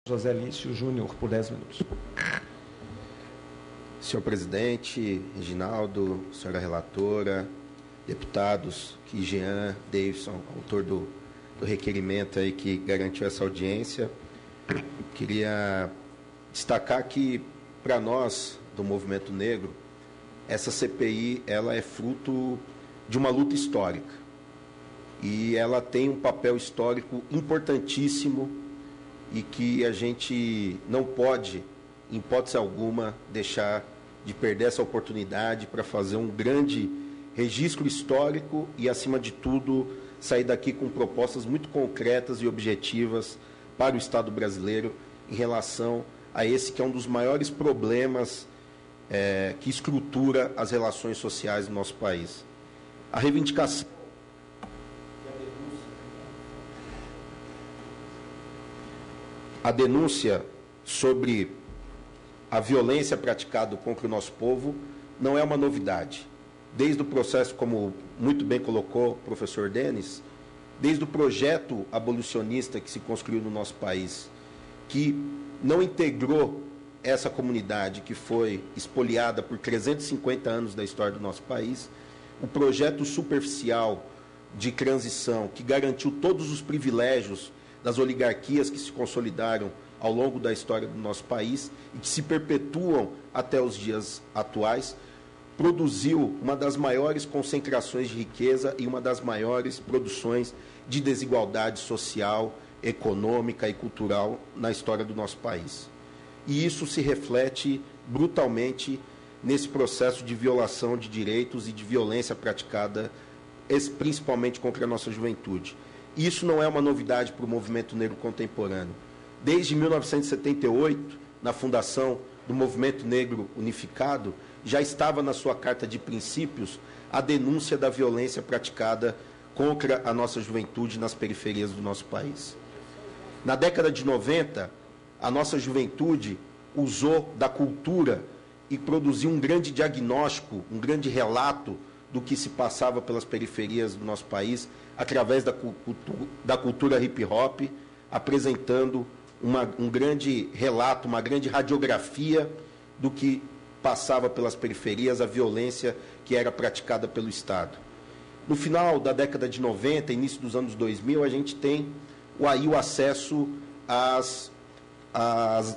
José Lício Júnior, por 10 minutos. Senhor presidente, Reginaldo, senhora relatora, deputados, Jean, Davidson, autor do requerimento aí que garantiu essa audiência, queria destacar que, para nós, do Movimento Negro, essa CPI ela é fruto de uma luta histórica. E ela tem um papel histórico importantíssimo e que a gente não pode, em hipótese alguma, deixar de perder essa oportunidade para fazer um grande registro histórico e, acima de tudo, sair daqui com propostas muito concretas e objetivas para o Estado brasileiro em relação a esse que é um dos maiores problemas que estrutura as relações sociais do nosso país. A reivindicação A denúncia sobre a violência praticada contra o nosso povo não é uma novidade. Desde o processo, como muito bem colocou o professor Denis, desde o projeto abolicionista que se construiu no nosso país, que não integrou essa comunidade que foi espoliada por 350 anos da história do nosso país, o projeto superficial de transição que garantiu todos os privilégios das oligarquias que se consolidaram ao longo da história do nosso país e que se perpetuam até os dias atuais, produziu uma das maiores concentrações de riqueza e uma das maiores produções de desigualdade social, econômica e cultural na história do nosso país. E isso se reflete brutalmente nesse processo de violação de direitos e de violência praticada principalmente contra a nossa juventude. Isso não é uma novidade para o movimento negro contemporâneo. Desde 1978, na fundação do Movimento Negro Unificado, já estava na sua carta de princípios a denúncia da violência praticada contra a nossa juventude nas periferias do nosso país. Na década de 90, a nossa juventude usou da cultura e produziu um grande diagnóstico, um grande relato do que se passava pelas periferias do nosso país, através da cultura hip-hop, apresentando um grande relato, uma grande radiografia do que passava pelas periferias, a violência que era praticada pelo Estado. No final da década de 90, início dos anos 2000, a gente tem aí o acesso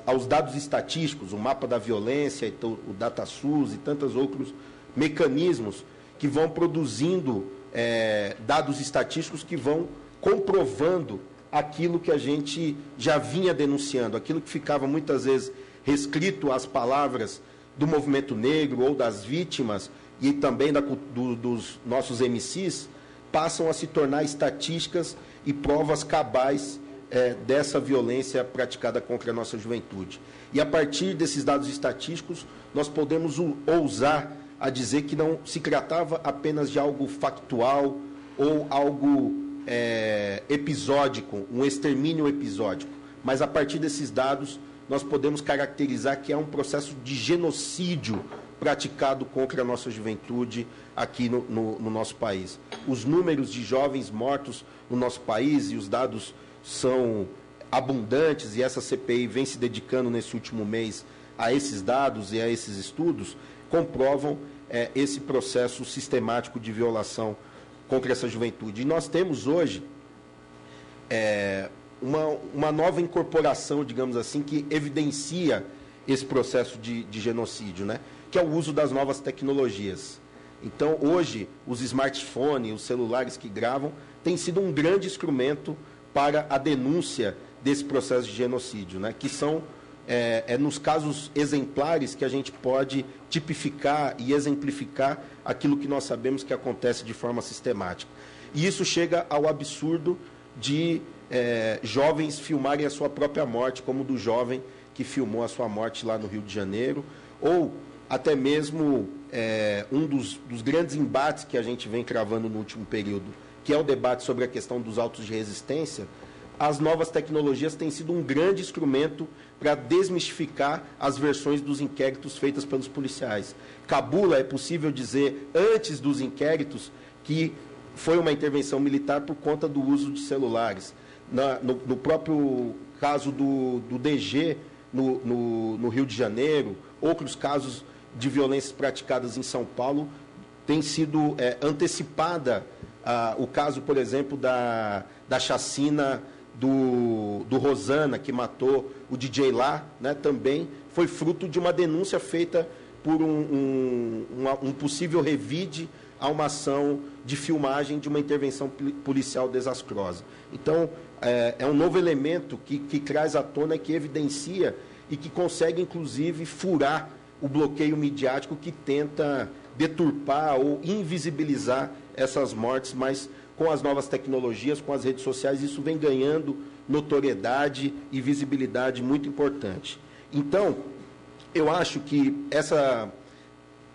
aos dados estatísticos, o mapa da violência, o DataSUS e tantos outros mecanismos que vão produzindo dados estatísticos que vão comprovando aquilo que a gente já vinha denunciando, aquilo que ficava muitas vezes restrito às palavras do movimento negro ou das vítimas e também dos nossos MCs, passam a se tornar estatísticas e provas cabais dessa violência praticada contra a nossa juventude. E a partir desses dados estatísticos, nós podemos ousar a dizer que não se tratava apenas de algo factual ou algo episódico, um extermínio episódico, mas a partir desses dados nós podemos caracterizar que é um processo de genocídio praticado contra a nossa juventude aqui no nosso país. Os números de jovens mortos no nosso país, e os dados são abundantes, e essa CPI vem se dedicando nesse último mês a esses dados e a esses estudos, comprovam esse processo sistemático de violação contra essa juventude. E nós temos hoje uma nova incorporação, digamos assim, que evidencia esse processo de genocídio, né? Que é o uso das novas tecnologias. Então, hoje, os smartphones, os celulares que gravam, têm sido um grande instrumento para a denúncia desse processo de genocídio, né? Que são nos casos exemplares que a gente pode tipificar e exemplificar aquilo que nós sabemos que acontece de forma sistemática. E isso chega ao absurdo de jovens filmarem a sua própria morte, como do jovem que filmou a sua morte lá no Rio de Janeiro, ou até mesmo um dos grandes embates que a gente vem cravando no último período, que é o debate sobre a questão dos autos de resistência. As novas tecnologias têm sido um grande instrumento para desmistificar as versões dos inquéritos feitas pelos policiais. Cabula, é possível dizer, antes dos inquéritos, que foi uma intervenção militar por conta do uso de celulares. No próprio caso do DG no Rio de Janeiro, outros casos de violências praticadas em São Paulo, tem sido antecipada. O caso, por exemplo, da chacina do Rosana, que matou o DJ lá, né, também foi fruto de uma denúncia feita por um possível revide a uma ação de filmagem de uma intervenção policial desastrosa. Então, é um novo elemento que traz à tona, que evidencia e que consegue, inclusive, furar o bloqueio midiático que tenta deturpar ou invisibilizar essas mortes, mas com as novas tecnologias, com as redes sociais, isso vem ganhando notoriedade e visibilidade muito importante. Então, eu acho que essa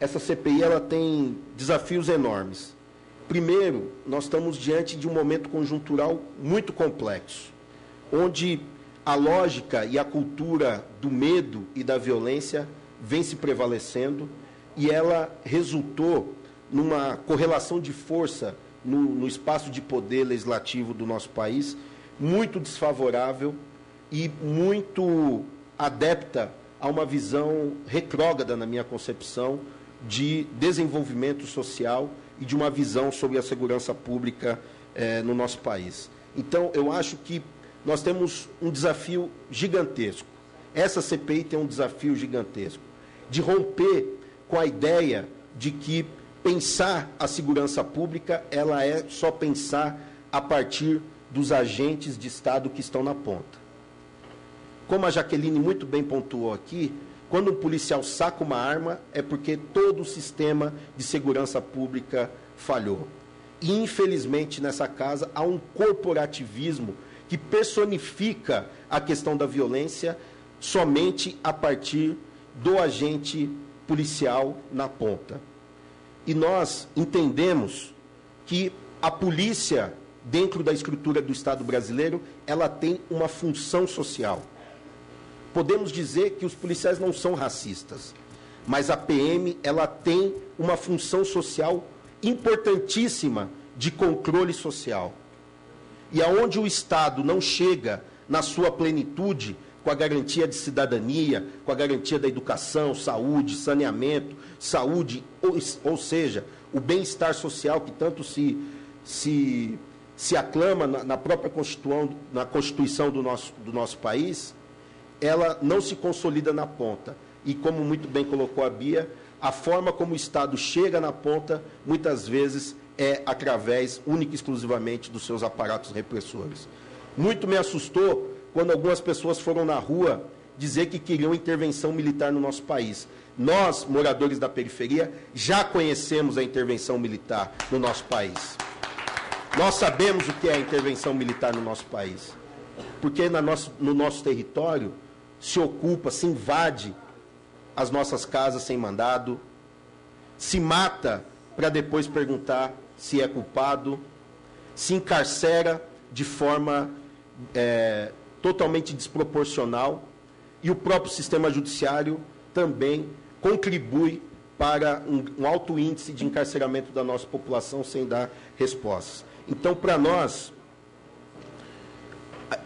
CPI ela tem desafios enormes. Primeiro, nós estamos diante de um momento conjuntural muito complexo, onde a lógica e a cultura do medo e da violência vem se prevalecendo e ela resultou numa correlação de força no espaço de poder legislativo do nosso país muito desfavorável e muito adepta a uma visão retrógrada, na minha concepção, de desenvolvimento social e de uma visão sobre a segurança pública no nosso país. Então, eu acho que nós temos um desafio gigantesco. Essa CPI tem um desafio gigantesco de romper com a ideia de que pensar a segurança pública ela é só pensar a partir dos agentes de Estado que estão na ponta. Como a Jaqueline muito bem pontuou aqui, quando um policial saca uma arma, é porque todo o sistema de segurança pública falhou. E, infelizmente, nessa casa, há um corporativismo que personifica a questão da violência somente a partir do agente policial na ponta. E nós entendemos que a polícia, dentro da estrutura do Estado brasileiro, ela tem uma função social. Podemos dizer que os policiais não são racistas, mas a PM ela tem uma função social importantíssima de controle social. E aonde o Estado não chega na sua plenitude, com a garantia de cidadania, com a garantia da educação, saúde, saneamento, ou seja, o bem-estar social que tanto se aclama na própria Constituição do nosso país, ela não se consolida na ponta. E, como muito bem colocou a Bia, a forma como o Estado chega na ponta, muitas vezes, é através, única e exclusivamente, dos seus aparatos repressores. Muito me assustou quando algumas pessoas foram na rua dizer que queriam intervenção militar no nosso país. Nós, moradores da periferia, já conhecemos a intervenção militar no nosso país. Nós sabemos o que é a intervenção militar no nosso país. Porque no nosso território se ocupa, se invade as nossas casas sem mandado, se mata para depois perguntar se é culpado, se encarcera de forma totalmente desproporcional, e o próprio sistema judiciário também contribui para um alto índice de encarceramento da nossa população sem dar respostas. Então, para nós,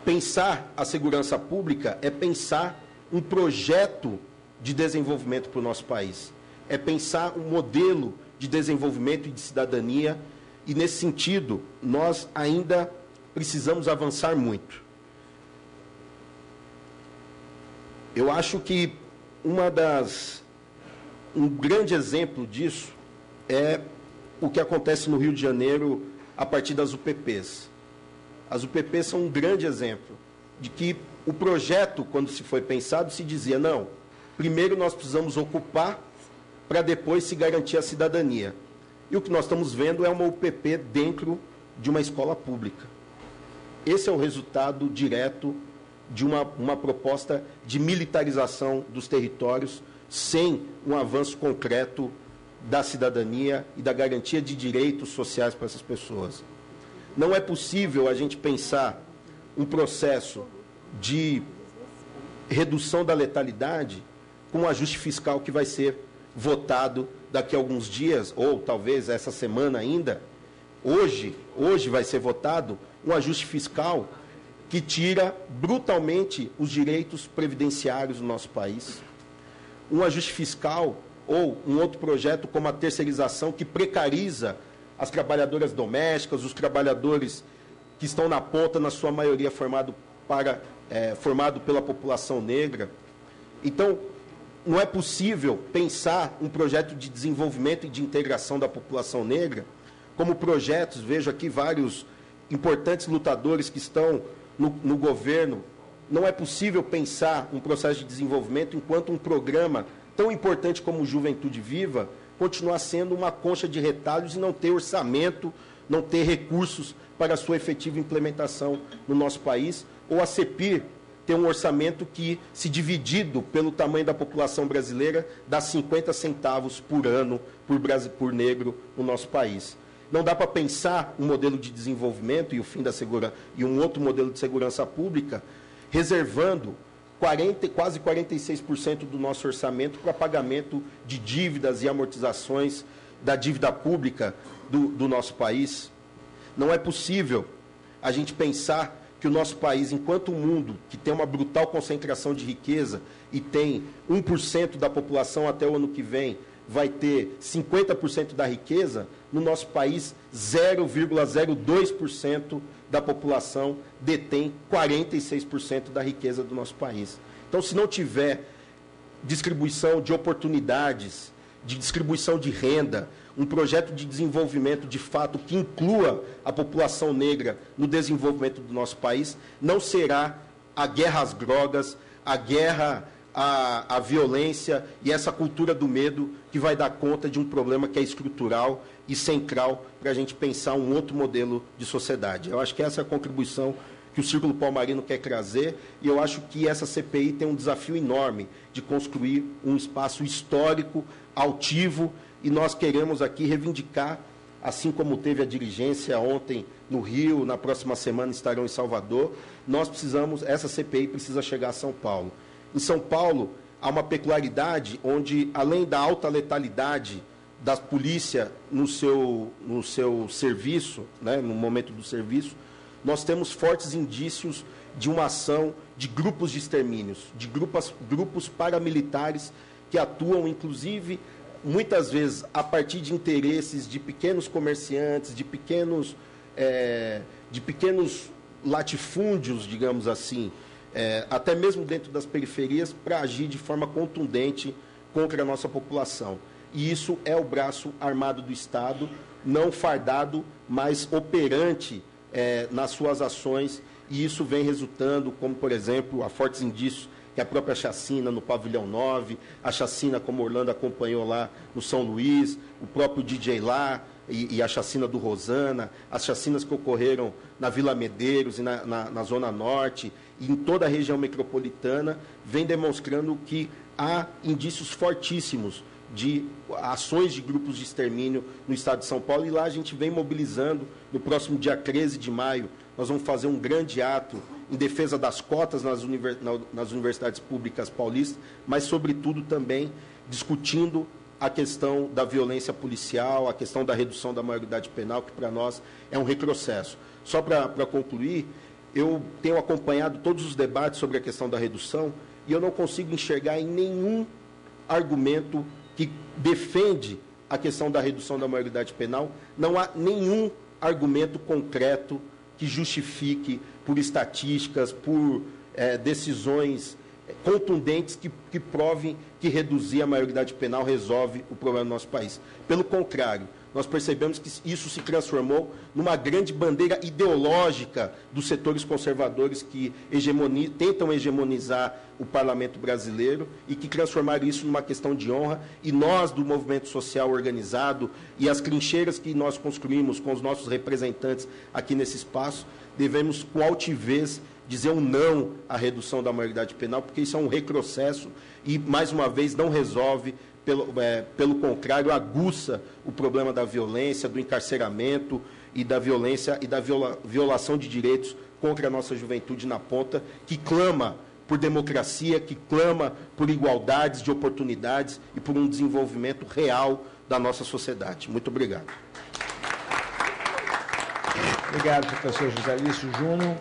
pensar a segurança pública é pensar um projeto de desenvolvimento para o nosso país. É pensar um modelo de desenvolvimento e de cidadania, e, nesse sentido, nós ainda precisamos avançar muito. Eu acho que um grande exemplo disso é o que acontece no Rio de Janeiro a partir das UPPs. As UPPs são um grande exemplo de que o projeto, quando se foi pensado, se dizia, não, primeiro nós precisamos ocupar para depois se garantir a cidadania. E o que nós estamos vendo é uma UPP dentro de uma escola pública. Esse é o resultado direto de uma proposta de militarização dos territórios sem um avanço concreto da cidadania e da garantia de direitos sociais para essas pessoas. Não é possível a gente pensar um processo de redução da letalidade com um ajuste fiscal que vai ser votado daqui a alguns dias, ou talvez essa semana ainda. Hoje vai ser votado um ajuste fiscal que tira brutalmente os direitos previdenciários do nosso país. Um ajuste fiscal ou um outro projeto como a terceirização que precariza as trabalhadoras domésticas, os trabalhadores que estão na ponta, na sua maioria formado pela população negra. Então, não é possível pensar um projeto de desenvolvimento e de integração da população negra como projetos, vejo aqui vários importantes lutadores que estão no governo. Não é possível pensar um processo de desenvolvimento enquanto um programa tão importante como o Juventude Viva continuar sendo uma concha de retalhos e não ter orçamento, não ter recursos para a sua efetiva implementação no nosso país, ou a CEPIR ter um orçamento que, se dividido pelo tamanho da população brasileira, dá 50 centavos por ano por negro no nosso país. Não dá para pensar um modelo de desenvolvimento e o fim da segurança e um outro modelo de segurança pública reservando quase 46% do nosso orçamento para pagamento de dívidas e amortizações da dívida pública do nosso país. Não é possível a gente pensar que o nosso país, enquanto o mundo, que tem uma brutal concentração de riqueza e tem 1% da população até o ano que vem, vai ter 50% da riqueza, no nosso país, 0,02% da população detém 46% da riqueza do nosso país. Então, se não tiver distribuição de oportunidades, de distribuição de renda, um projeto de desenvolvimento, de fato, que inclua a população negra no desenvolvimento do nosso país, não será a guerra às drogas, a guerra à violência e essa cultura do medo que vai dar conta de um problema que é estrutural e central para a gente pensar um outro modelo de sociedade. Eu acho que essa é a contribuição que o Círculo Palmarino quer trazer, e eu acho que essa CPI tem um desafio enorme de construir um espaço histórico, altivo, e nós queremos aqui reivindicar, assim como teve a dirigência ontem no Rio, na próxima semana estarão em Salvador, essa CPI precisa chegar a São Paulo. Em São Paulo, há uma peculiaridade onde, além da alta letalidade da polícia no seu serviço, né, no momento do serviço, nós temos fortes indícios de uma ação de grupos de extermínios, de grupos paramilitares que atuam, inclusive, muitas vezes a partir de interesses de pequenos comerciantes, de pequenos latifúndios, digamos assim, até mesmo dentro das periferias, para agir de forma contundente contra a nossa população. E isso é o braço armado do Estado, não fardado, mas operante nas suas ações, e isso vem resultando, como, por exemplo, há fortes indícios que a própria chacina no Pavilhão 9, a chacina como Orlando acompanhou lá no São Luís, o próprio DJ lá, e a chacina do Rosana, as chacinas que ocorreram na Vila Medeiros e na Zona Norte, e em toda a região metropolitana, vem demonstrando que há indícios fortíssimos de ações de grupos de extermínio no estado de São Paulo, e lá a gente vem mobilizando, no próximo dia 13 de maio, nós vamos fazer um grande ato em defesa das cotas nas universidades públicas paulistas, mas, sobretudo, também discutindo a questão da violência policial, a questão da redução da maioridade penal, que para nós é um retrocesso. Só para concluir, eu tenho acompanhado todos os debates sobre a questão da redução e eu não consigo enxergar em nenhum argumento que defende a questão da redução da maioridade penal, não há nenhum argumento concreto que justifique, por estatísticas, por decisões contundentes que provem que reduzir a maioridade penal resolve o problema do nosso país. Pelo contrário, nós percebemos que isso se transformou numa grande bandeira ideológica dos setores conservadores que tentam hegemonizar o parlamento brasileiro e que transformaram isso numa questão de honra. E nós, do movimento social organizado, e as trincheiras que nós construímos com os nossos representantes aqui nesse espaço, devemos, com altivez, dizer um não à redução da maioridade penal, porque isso é um retrocesso e, mais uma vez, não resolve. Pelo contrário, aguça o problema da violência, do encarceramento e da violência e da violação de direitos contra a nossa juventude na ponta, que clama por democracia, que clama por igualdades de oportunidades e por um desenvolvimento real da nossa sociedade. Muito obrigado. Obrigado, professor José Lício Júnior.